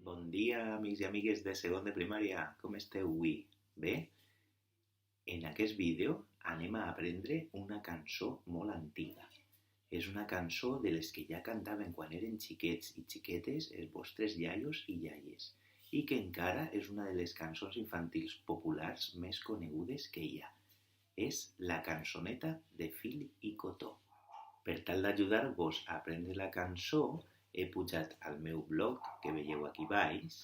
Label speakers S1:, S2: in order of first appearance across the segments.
S1: Bon dia, amics i amigues de segon de primària. Com esteu avui? Bé? En aquest vídeo anem a aprendre una cançó molt antiga. És una cançó de les que ja cantaven quan eren xiquets i xiquetes els vostres iaios i iaies i que encara és una de les cançons infantils populars més conegudes que hi ha. És la cançoneta de fil i cotó. Per tal d'ajudar-vos a aprendre la cançó, he pujat al meu blog, que veieu aquí baix,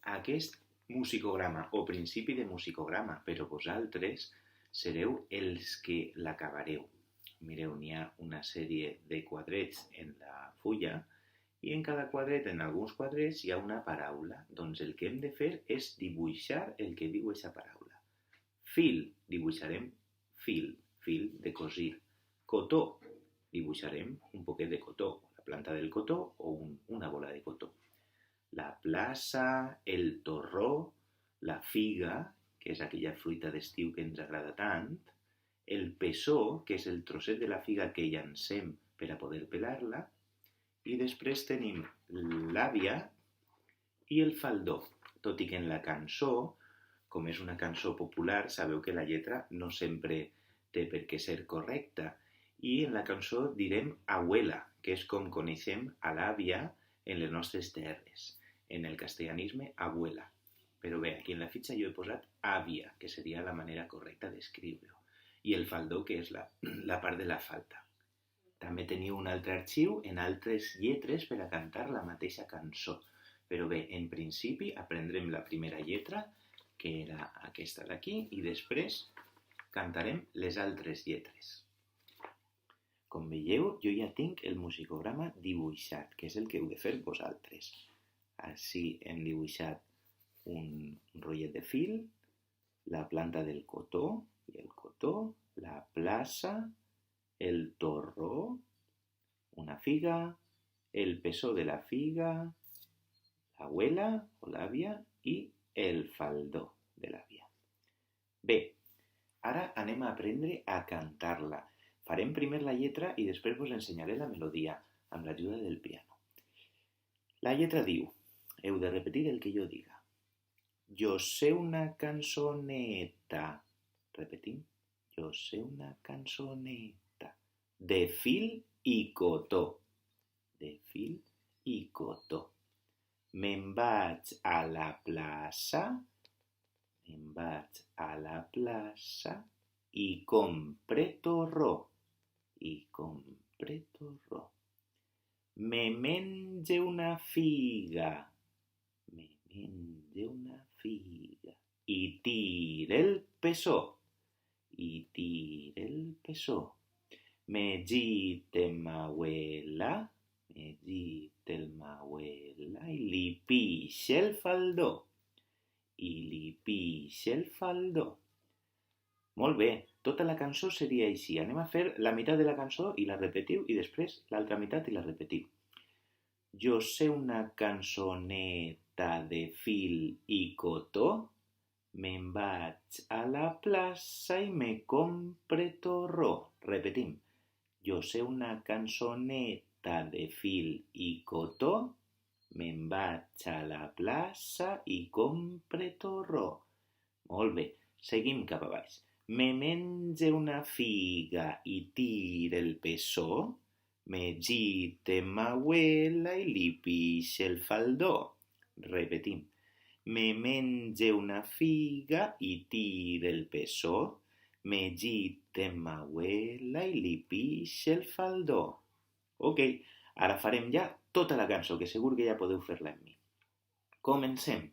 S1: aquest musicograma o principi de musicograma, però vosaltres sereu els que l'acabareu. Mireu, n'hi ha una sèrie de quadrets en la fulla i en cada quadret, en alguns quadrets, hi ha una paraula. Doncs el que hem de fer és dibuixar el que diu aquesta paraula. Fil, dibuixarem fil, fil de cosir. Cotó, dibuixarem un poquet de cotó, la planta del cotó o una bola de cotó. La plaça, el torró, la figa, que és aquella fruita d'estiu que ens agrada tant, el pessó, que és el trosset de la figa que llancem per a poder pelar-la, i després tenim l'àvia i el faldó, tot i que en la cançó, com és una cançó popular, sabeu que la lletra no sempre té per què ser correcta, i en la cançó direm abuela, que és com coneixem a l'àvia en les nostres terres. En el castellanisme, abuela. Però bé, aquí en la fitxa jo he posat àvia, que seria la manera correcta d'escriure-ho. I el faldó, que és la part de la falta. També teniu un altre arxiu en altres lletres per a cantar la mateixa cançó. Però bé, en principi aprendrem la primera lletra, que era aquesta d'aquí, i després cantarem les altres lletres. Com veieu, jo ja tinc el musicograma dibuixat, que és el que heu de fer vosaltres. Així hem dibuixat un rotllet de fil, la planta del cotó i el cotó, la plaça, el torró, una figa, el pessó de la figa, l'abuela o l'àvia i el faldó de l'àvia. Bé, ara anem a aprendre a cantar-la. Farem primer la lletra i després vos ensenyaré la melodia amb l'ajuda del piano. La lletra diu, heu de repetir el que jo diga. Jo sé una cançoneta. Repetim. Jo sé una cançoneta de fil i cotó. De fil i cotó. Me'n vaig a la plaça. Me'n vaig a la plaça i compre torró. I compre torró. Me menge una figa. Me menge una figa. I tire el pessó. I tire el pessó. Me gite m'abuela. Me gite el m'abuela. I li pixe el faldó. I li pixe el faldó. Molt bé, tota la cançó seria així. Anem a fer la meitat de la cançó i la repetiu i després l'altra meitat i la repetiu. Jo sé una cançoneta de fil i cotó, me'n vaig a la plaça i me compre torró. Repetim. Jo sé una cançoneta de fil i cotó, me'n vaig a la plaça i compre torró. Molt bé, seguim cap a baix. Me menge una figa i tire el pessó, me gite m'abuela i li pixe el faldó. Repetim. Me menge una figa i tire el pessó, me gite m'abuela i li pixe el faldó. Ok, ara farem ja tota la cançó, que segur que ja podeu fer-la amb mi. Comencem.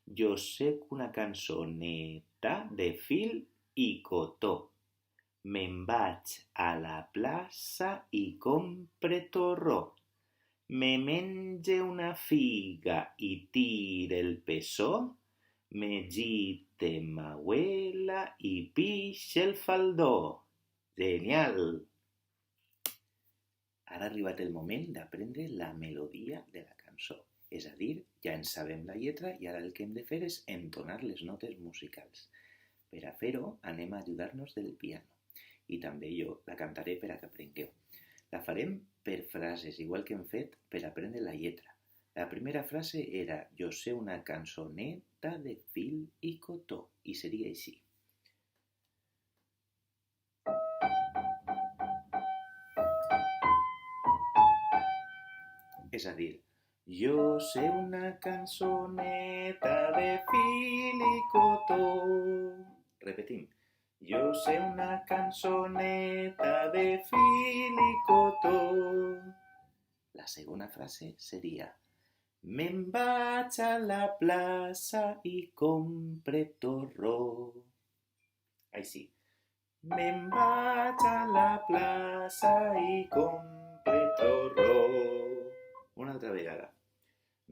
S1: Jo sé una cançoneta de fil i cotó. Me'n vaig a la plaça i compre torró. Me menge una figa i tire el pessó. Me gite m'abuela i pixe el faldó. Genial! Ara ha arribat el moment d'aprendre la melodia de la cançó. És a dir, ja en sabem la lletra i ara el que hem de fer és entonar les notes musicals. Per a fer-ho, anem a ajudar-nos del piano. I també jo la cantaré per a que aprengueu. La farem per frases, igual que hem fet per aprendre la lletra. La primera frase era jo sé una cançoneta de fil i cotó i seria així. És a dir, jo sé una cançoneta de fil i cotó. Repetim. Jo sé una cançoneta de fil i cotó. La segona frase seria me'n vaig a la plaça i compre torró. Així. Me'n vaig a la plaça i compre torró. Una altra vegada.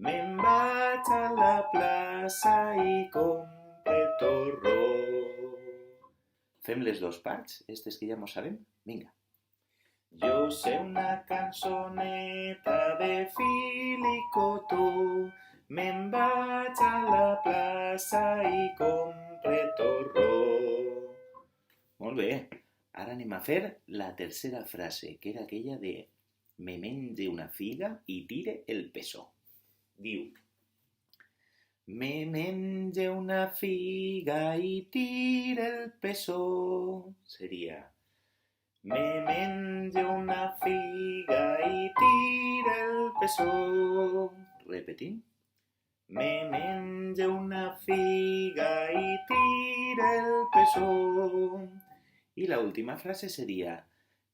S1: Me'n vaig a la plaça i compre torró. Fem les dues parts, aquestes que ja mos sabem? Vinga. Jo sé una cançoneta de fil i cotó, me'n vaig a la plaça i compre torró. Molt bé, ara anem a fer la tercera frase, que era aquella de me menge una figa i tire el pessó. Diu, me menge una figa i tire el pessó. Seria me menge una figa i tira el pessó. Repetim. Me menge una figa i tira el pessó. I la última frase seria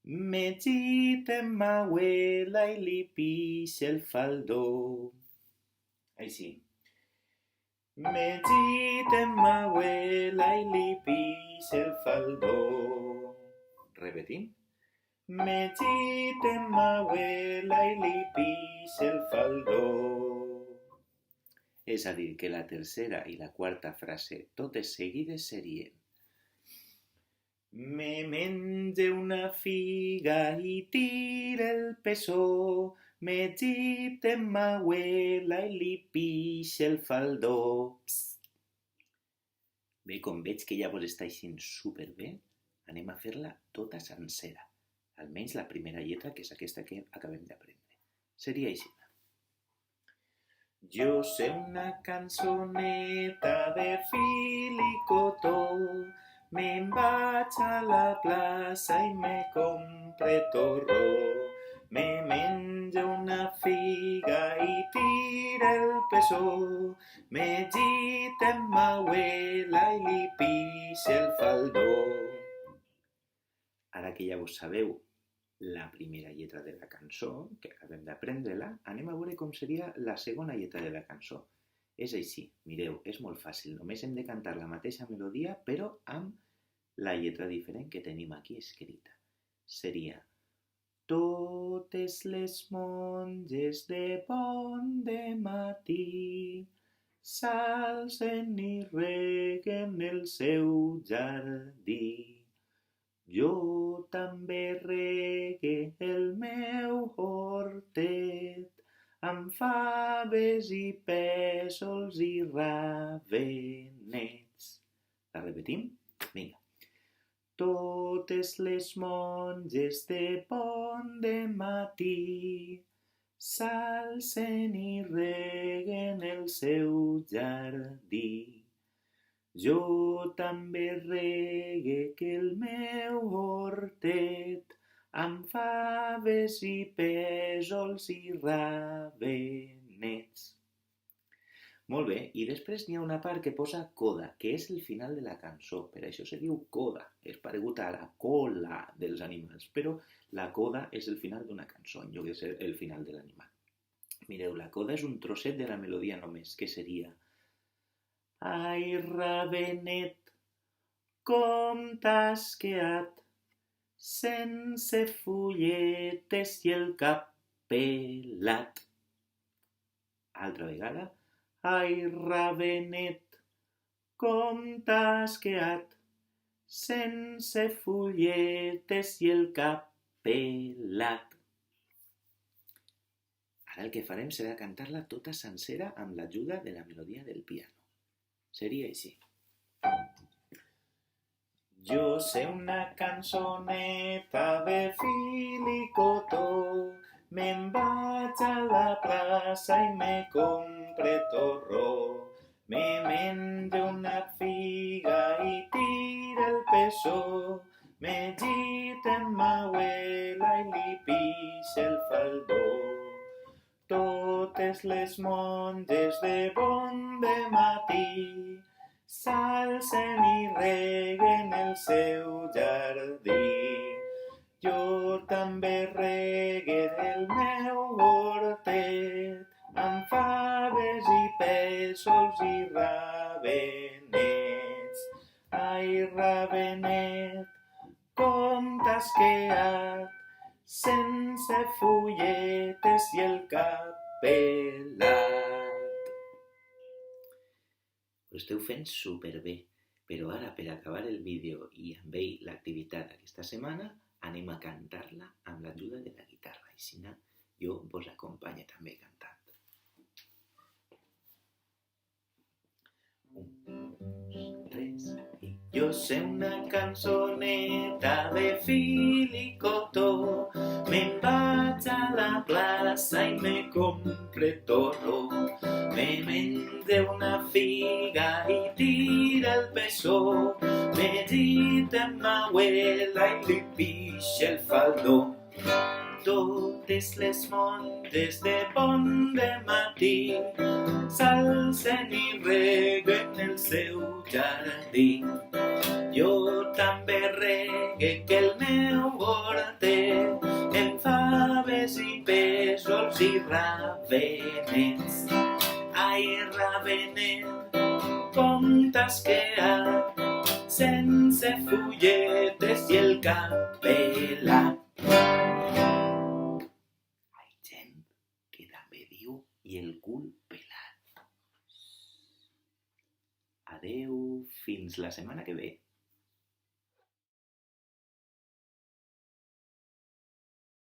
S1: me gita en ma abuela i li pixa el faldó. Així. Me gita en ma abuela i li pixa el faldó. Repetim. Me gita en ma abuela i li pixa el faldó. És a dir, que la tercera i la quarta frase, totes seguides, serien me menge una figa i tira el pessó, me gita en ma abuela i li pixa el faldó. Psst. Bé, com veig que ja vos està eixint superbé, anem a fer-la tota sencera. Almenys la primera lletra, que és aquesta que acabem d'aprendre. Seria així. Jo sé una cançoneta de fil i cotó, me'n vaig a la plaça i me compre torró. Me menge una figa i tira el pessó, me gita en ma abuela i li pixa el faldó. Ara que ja vos sabeu la primera lletra de la cançó, que acabem d'aprendre-la, anem a veure com seria la segona lletra de la cançó. És així, mireu, és molt fàcil, només hem de cantar la mateixa melodia, però amb la lletra diferent que tenim aquí escrita. Seria totes les monges de bon dematí s'alcen i reguen el seu jardí. Jo també regue el meu hortet amb faves i pèsols i ravenets. La repetim? Vinga. Totes les monges de bon dematí s'alcen i reguen el seu jardí. Jo també reguec el meu hortet amb faves i pèsols i ravenets. Molt bé, i després n'hi ha una part que posa coda, que és el final de la cançó. Per això se diu coda, és paregut a la cola dels animals, però la coda és el final d'una cançó, en lloc de ser el final de l'animal. Mireu, la coda és un trosset de la melodia només, que seria ai, ravenet, com t'has quedat sense fulletes i el cap pelat. Altra vegada. Ai, ravenet, com t'has quedat sense fulletes i el cap pelat. Ara el que farem serà cantar-la tota sencera amb l'ajuda de la melodia del piano. Seria així. Jo sé una cançoneta de fil i cotó, Me'n vaig a la plaça i me compre torró. Me menjo una figa i tira el pessó. Me gita en ma abuela i li pixa el faldó. Totes les monges de bon dematí s'alcen i reguen el seu jardí. Jo també regue el meu hortet amb faves i pèsols i ravenets. Ai, ravenet, com t'has quedat, sense fulletes i el cap pelat. Ho esteu fent superbé, però ara per acabar el vídeo i amb ell l'activitat d'aquesta setmana anem a cantar-la amb l'ajuda de la guitarra. Així jo vos acompanyo també cantant. 1, 2, 3 i... Jo sé una cançoneta de fil i cotó, me'n vaig a la plaça i me compre torró. Me menjo una figa i tira el pessó. Me gita amb ma abuela i li pixa el faldó. Totes les monges de bon dematí s'alcen i reguen el seu jardí. Jo també regue que el meu hortet en faves i pèsols i ravenets. Ai, ravenet, com t'has quedat, sense fulletes i el cap pelat. Hay gent que també diu i el cul pelat. Adeu, fins la setmana que ve.